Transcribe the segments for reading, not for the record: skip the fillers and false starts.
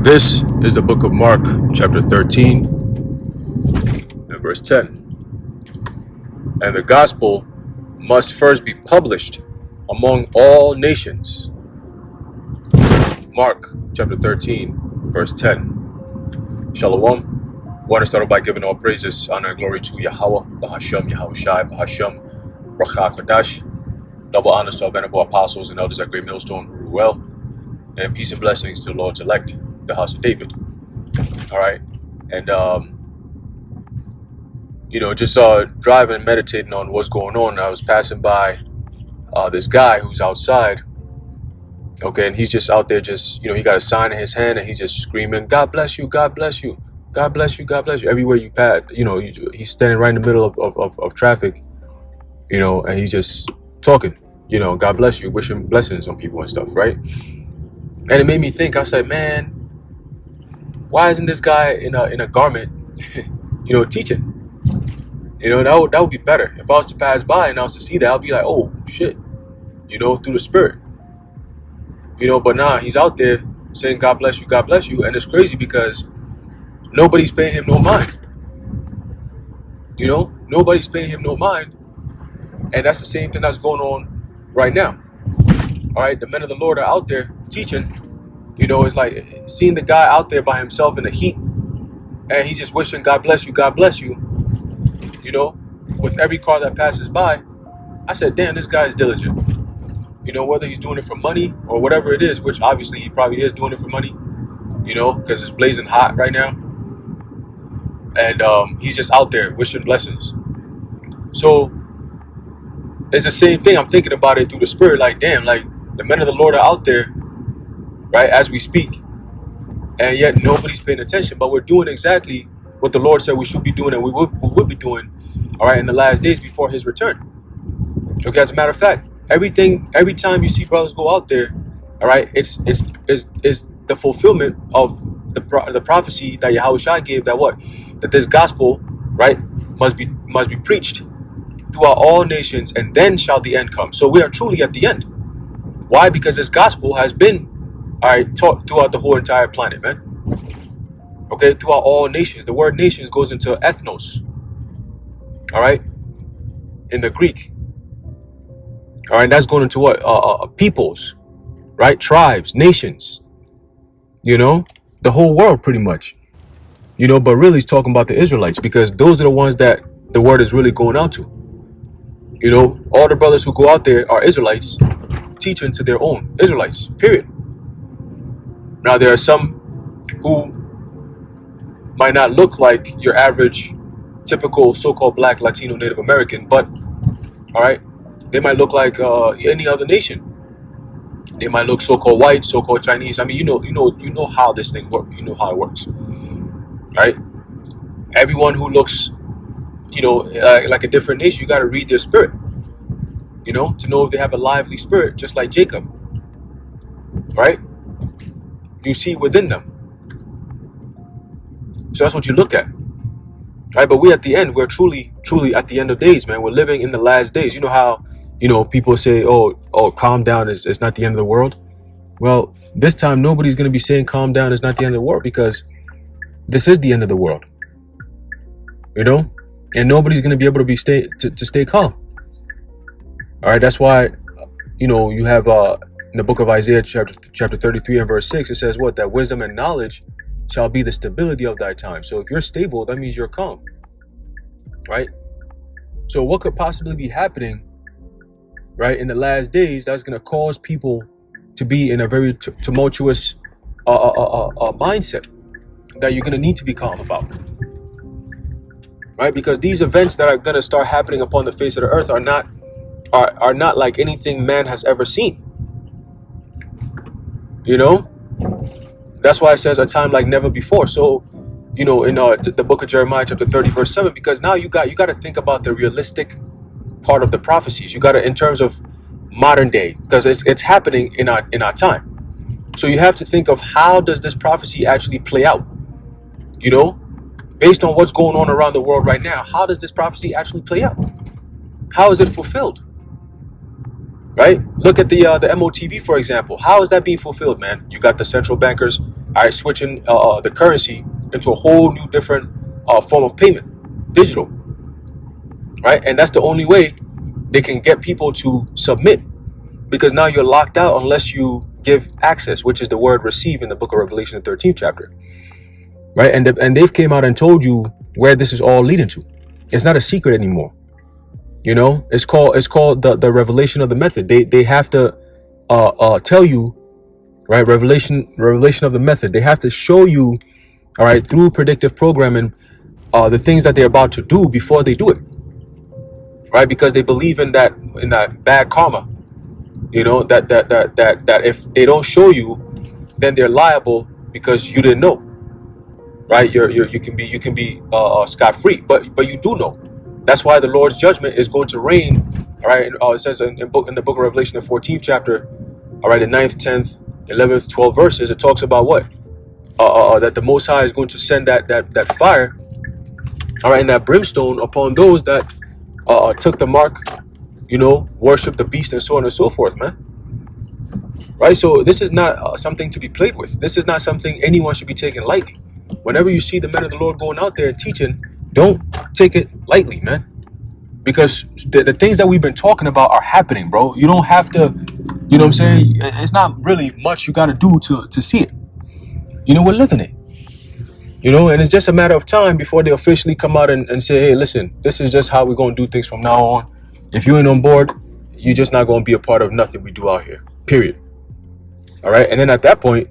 This is the book of Mark, chapter 13, and verse 10. And the gospel must first be published among all nations. Mark, chapter 13, verse 10. Shalom. I want to start off by giving all praises, honor, and glory to Yahweh, Bahasham, Yahushai, Bahasham, Racha Kodash. Double honors to our venerable apostles and elders at Great Millstone who rule well. And peace and blessings to the Lord's elect, the house of David. All right. And, just driving and meditating on what's going on. I was passing by this guy who's outside. Okay. And he's just out there he got a sign in his hand and he's just screaming, God bless you, God bless you, God bless you, God bless you. Everywhere you pass, he's standing right in the middle of traffic, and he's just talking, God bless you, wishing blessings on people and stuff. Right. And it made me think, I said, man, why isn't this guy in a garment, teaching? That would be better. If I was to pass by and I was to see that, I'd be like, oh, shit, through the spirit. But nah, he's out there saying, God bless you, God bless you. And it's crazy because nobody's paying him no mind. Nobody's paying him no mind. And that's the same thing that's going on right now. All right, the men of the Lord are out there teaching. It's like seeing the guy out there by himself in the heat, and he's just wishing God bless you, God bless you. With every car that passes by. I said, damn, this guy is diligent. Whether he's doing it for money or whatever it is, which obviously he probably is doing it for money, because it's blazing hot right now. And he's just out there wishing blessings. So it's the same thing. I'm thinking about it through the spirit, like, damn, like the men of the Lord are out there, right, as we speak, and yet nobody's paying attention, but we're doing exactly what the Lord said we should be doing and we would be doing, all right, in the last days before his return. Okay, as a matter of fact, every time you see brothers go out there, all right, it's the fulfillment of the prophecy that Yahushua gave, that this gospel, right, must be preached throughout all nations, and then shall the end come. So we are truly at the end. Why? Because this gospel has been, all right, taught throughout the whole entire planet, man. Okay, throughout all nations. The word nations goes into ethnos. All right, in the Greek. All right, that's going into what? Peoples, right? Tribes, nations. The whole world, pretty much. But really, it's talking about the Israelites, because those are the ones that the word is really going out to. All the brothers who go out there are Israelites, teaching to their own Israelites, period. Now, there are some who might not look like your average, typical so-called black, Latino, Native American, but, all right, they might look like any other nation. They might look so-called white, so-called Chinese. I mean, you know how this thing works. You know how it works, right? Everyone who looks, like a different nation, you got to read their spirit, to know if they have a lively spirit, just like Jacob, right? You see within them. So that's what you look at, right? But we at the end, we're truly at the end of days, man. We're living in the last days. You know how, people say, oh, calm down, it's not the end of the world. Well, this time, nobody's going to be saying calm down, it's not the end of the world, because this is the end of the world, and nobody's going to be able to stay calm. All right. That's why, you have, in the book of Isaiah, chapter 33 and verse 6, it says what? That wisdom and knowledge shall be the stability of thy time. So if you're stable, that means you're calm, right? So what could possibly be happening, right, in the last days that's going to cause people to be in a very tumultuous mindset that you're going to need to be calm about, right? Because these events that are going to start happening upon the face of the earth are not like anything man has ever seen. That's why it says a time like never before. So, in the book of Jeremiah, chapter 30, verse 7, because now you got to think about the realistic part of the prophecies. You got to, in terms of modern day, because it's happening in our time. So you have to think of, how does this prophecy actually play out? Based on what's going on around the world right now, how does this prophecy actually play out? How is it fulfilled? Right? Look at the MOTB, for example. How is that being fulfilled, man? You got the central bankers All right, switching the currency into a whole new different form of payment, digital, right? And that's the only way they can get people to submit, because now you're locked out unless you give access, which is the word receive in the book of Revelation, the 13th chapter, right? And they've came out and told you where this is all leading to. It's not a secret anymore. You know, it's called the revelation of the method. They have to tell you, right? Revelation of the method. They have to show you, all right, through predictive programming, the things that they're about to do before they do it, right? Because they believe in that bad karma. You know, that if they don't show you, then they're liable because you didn't know, right? You can be scot free, but you do know. That's why the Lord's judgment is going to reign. All right, it says in the book of Revelation, the 14th chapter, all right, the 9th, 10th, 11th, 12th verses. It talks about what that the Most High is going to send that fire, all right, and that brimstone upon those that took the mark, you know, worship the beast and so on and so forth, man. Right? So this is not something to be played with. This is not something anyone should be taking lightly. Whenever you see the men of the Lord going out there and teaching, don't take it lightly, man. Because the things that we've been talking about are happening, bro. You don't have to, you know what I'm saying? It's not really much you got to do to see it. You know, we're living it. You know, and it's just a matter of time before they officially come out and say, hey, listen, this is just how we're going to do things from now on. If you ain't on board, you're just not going to be a part of nothing we do out here, period. All right. And then at that point,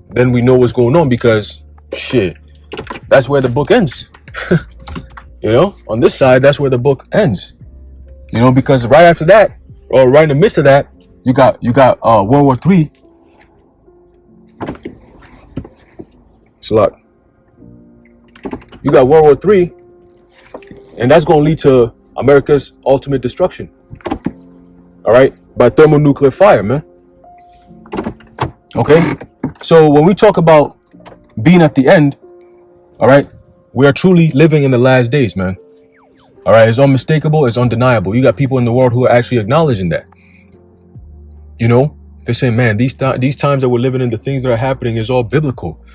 then we know what's going on, because shit, that's where the book ends. You know, on this side, that's where the book ends. You know, because right after that, or right in the midst of that, you got World War III. Slut. You got World War III, and that's going to lead to America's ultimate destruction. All right, by thermonuclear fire, man. Okay, so when we talk about being at the end, all right, we are truly living in the last days, man. All right, it's unmistakable, it's undeniable. You got people in the world who are actually acknowledging that. You know, they say, man, these times that we're living in, the things that are happening is all biblical.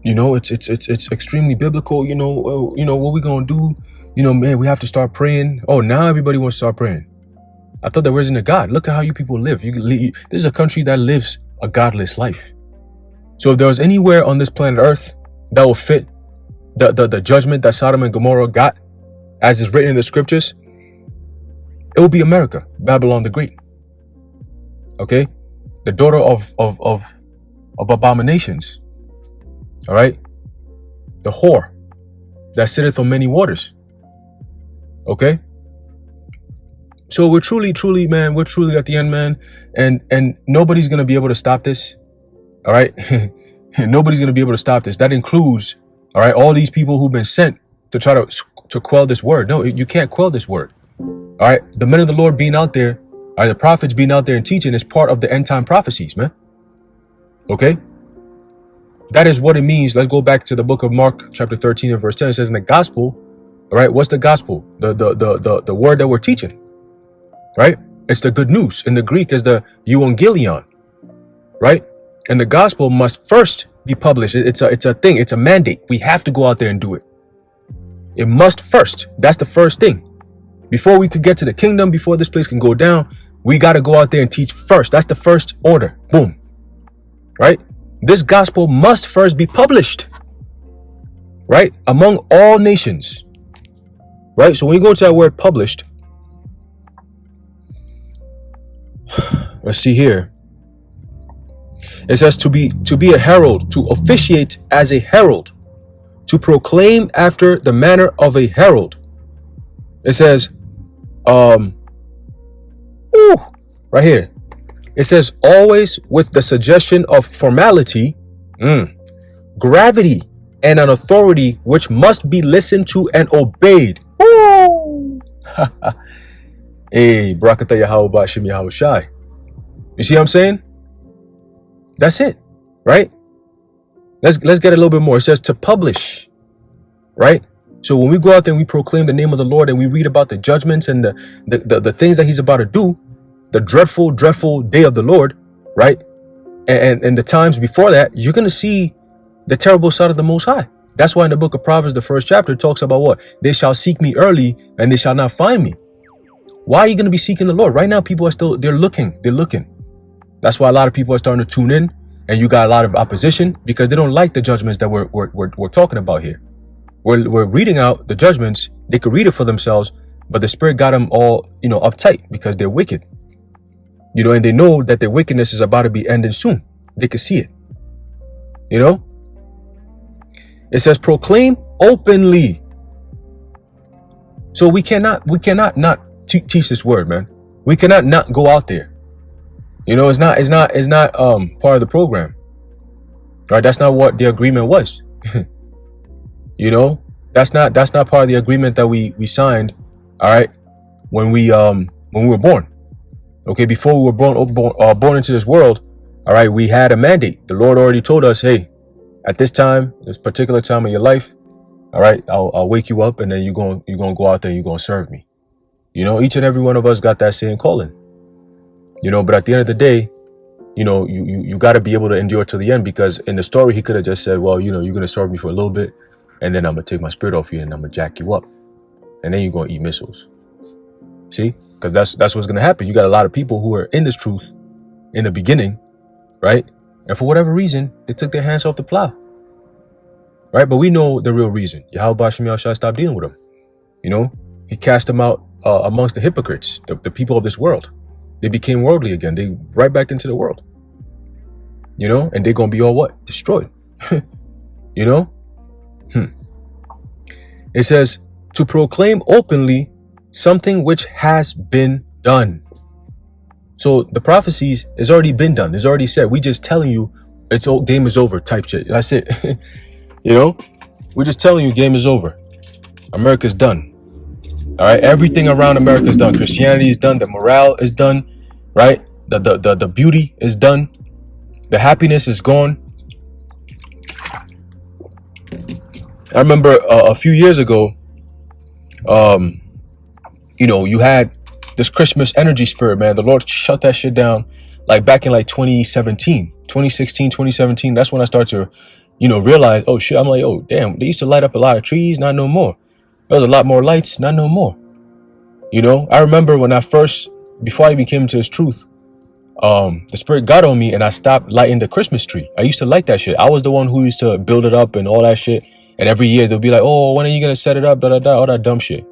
You know, it's extremely biblical. You know, what we gonna do? You know, man, we have to start praying. Oh, now everybody wants to start praying. I thought there wasn't a God. Look at how you people live. This is a country that lives a godless life. So if there was anywhere on this planet Earth that will fit the judgment that Sodom and Gomorrah got, as is written in the scriptures, it will be America, Babylon the Great. Okay, the daughter of abominations. All right, the whore that sitteth on many waters. Okay, so we're truly, man, we're truly at the end, man, and nobody's gonna be able to stop this. All right, nobody's gonna be able to stop this. That includes, all right, all these people who've been sent to try to quell this word. No, you can't quell this word. All right, the men of the Lord being out there, all right, the prophets being out there and teaching is part of the end time prophecies, man. Okay, that is what it means. Let's go back to the book of Mark, chapter 13 and verse 10. It says in the gospel, all right, what's the gospel? The word that we're teaching, right? It's the good news. In the Greek is the euangelion, right? And the gospel must first be published. It's a thing. It's a mandate. We have to go out there and do it. It must first. That's the first thing. Before we could get to the kingdom, before this place can go down, we got to go out there and teach first. That's the first order. Boom. Right? This gospel must first be published, right? Among all nations, right? So when you go to that word published, let's see here. It says to be a herald, to officiate as a herald, to proclaim after the manner of a herald. It says, right here. It says always with the suggestion of formality, gravity, and an authority which must be listened to and obeyed. Hey, Barakatah Yahweh Bashim Yahweh Shai. You see what I'm saying? That's it, right? Let's get a little bit more. It says to publish, right? So when we go out there and we proclaim the name of the Lord and we read about the judgments and the things that he's about to do, the dreadful day of the Lord, right? And the times before that, you're going to see The terrible side of the Most High. That's why in the book of Proverbs, the first chapter talks about what? They shall seek me early and they shall not find me. Why are you going to be seeking the Lord? Right now, people are still, they're looking. That's why a lot of people are starting to tune in, and you got a lot of opposition because they don't like the judgments that we're talking about here. We're reading out the judgments. They could read it for themselves, but the Spirit got them all, uptight because they're wicked. And they know that their wickedness is about to be ended soon. They could see it. It says proclaim openly. So we cannot not teach this word, man. We cannot not go out there. It's not part of the program. Right? That's not what the agreement was. That's not part of the agreement that we signed, all right, when we were born. Okay, before we were born into this world, all right, we had a mandate. The Lord already told us, hey, at this time, this particular time of your life, all right, I'll wake you up and then you're going to go out there and you're going to serve me. Each and every one of us got that same calling. But at the end of the day, you got to be able to endure to the end, because in the story, he could have just said, well, you're going to serve me for a little bit and then I'm going to take my spirit off you and I'm going to jack you up. And then you're going to eat missiles. See? Because that's what's going to happen. You got a lot of people who are in this truth in the beginning, right? And for whatever reason, they took their hands off the plow. Right? But we know the real reason. Yahweh Bashim Yahushua stopped dealing with them. He cast them out amongst the hypocrites, the people of this world. They became worldly again. They right back into the world. And they're going to be all what? Destroyed. It says to proclaim openly something which has been done. So the prophecies has already been done. It's already said. We just telling you game is over type shit. That's it. We're just telling you game is over. America's done. All right. Everything around America is done. Christianity is done. The morale is done. Right. The beauty is done. The happiness is gone. I remember a few years ago, you had this Christmas energy spirit, man. The Lord shut that shit down like back in like 2016, 2017. That's when I started to, realize, oh shit. I'm like, oh damn, they used to light up a lot of trees, not no more. There was a lot more lights, not no more. I remember when before I became into this truth, the Spirit got on me and I stopped lighting the Christmas tree. I used to like that shit. I was the one who used to build it up and all that shit. And every year they'll be like, oh, when are you going to set it up? All that dumb shit.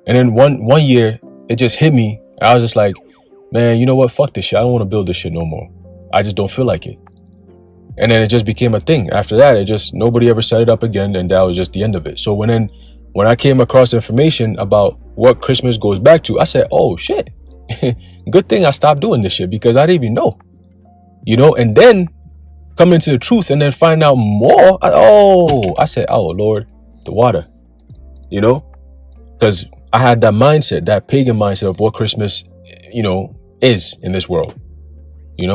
And then one year it just hit me. I was just like, man, you know what? Fuck this shit. I don't want to build this shit no more. I just don't feel like it. And then it just became a thing. After that, nobody ever set it up again. And that was just the end of it. So when I came across information about what Christmas goes back to, I said, oh shit. Good thing I stopped doing this shit, because I didn't even know, and then come into the truth and then find out more. I said, oh Lord, the water, because I had that mindset, that pagan mindset of what Christmas, is in this world. We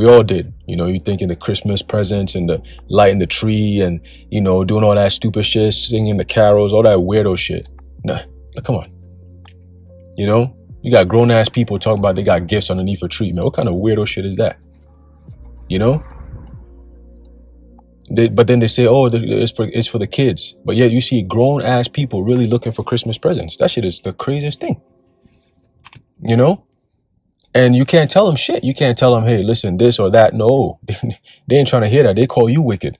all did. You thinking the Christmas presents and the lighting the tree and, doing all that stupid shit, singing the carols, all that weirdo shit. Nah, come on. You got grown ass people talking about they got gifts underneath a tree, man. What kind of weirdo shit is that? But then they say, oh, it's for the kids. But yet you see grown ass people really looking for Christmas presents. That shit is the craziest thing. And you can't tell them shit. You can't tell them, hey, listen, this or that. No, they ain't trying to hear that. They call you wicked.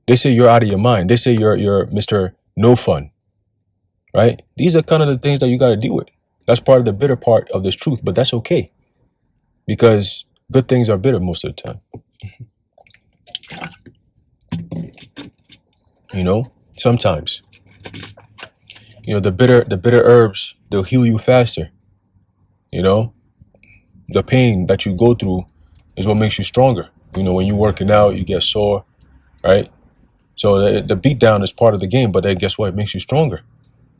They say you're out of your mind. They say you're Mr. No Fun. Right? These are kind of the things that you got to deal with. That's part of the bitter part of this truth, but that's okay. Because good things are bitter most of the time. Sometimes. The bitter herbs, they'll heal you faster. The pain that you go through is what makes you stronger. When you're working out, you get sore, right? So the beat down is part of the game, but then guess what? It makes you stronger.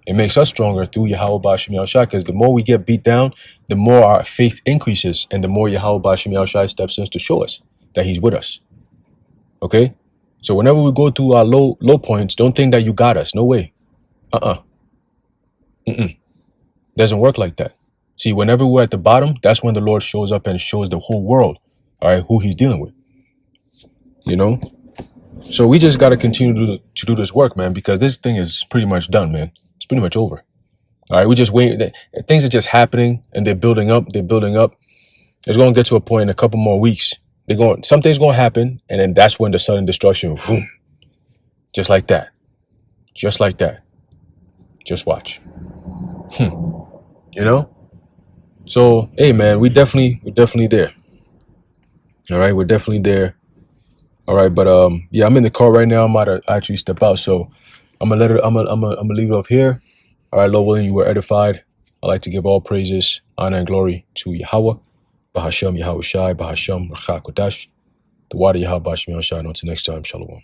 It makes us stronger through Yahweh Bashim Yahushua, because the more we get beat down, the more our faith increases, and the more Yahweh Bashim Yahushua steps in to show us that he's with us. Okay? So whenever we go through our low points, don't think that you got us. No way. Doesn't work like that. See, whenever we're at the bottom, that's when the Lord shows up and shows the whole world, all right, who he's dealing with. So we just got to continue to do this work, man, because this thing is pretty much done, man. It's pretty much over. All right, we just wait. Things are just happening, and they're building up. They're building up. It's going to get to a point in a couple more weeks. Something's going to happen, and then that's when the sudden destruction, boom, just like that, just like that. Just watch. You know. So hey, man, we're definitely there. All right, we're definitely there. All right, but yeah, I'm in the car right now. I'm about to actually step out, so I'm gonna I'm gonna leave it off here. All right, Lord willing, you were edified. I like to give all praises, honor, and glory to Yahweh, Bahashem Yahweh Shai, Bahashem Rachak Kodash, the water Yahweh Bashmi Shai. Until next time, Shalom.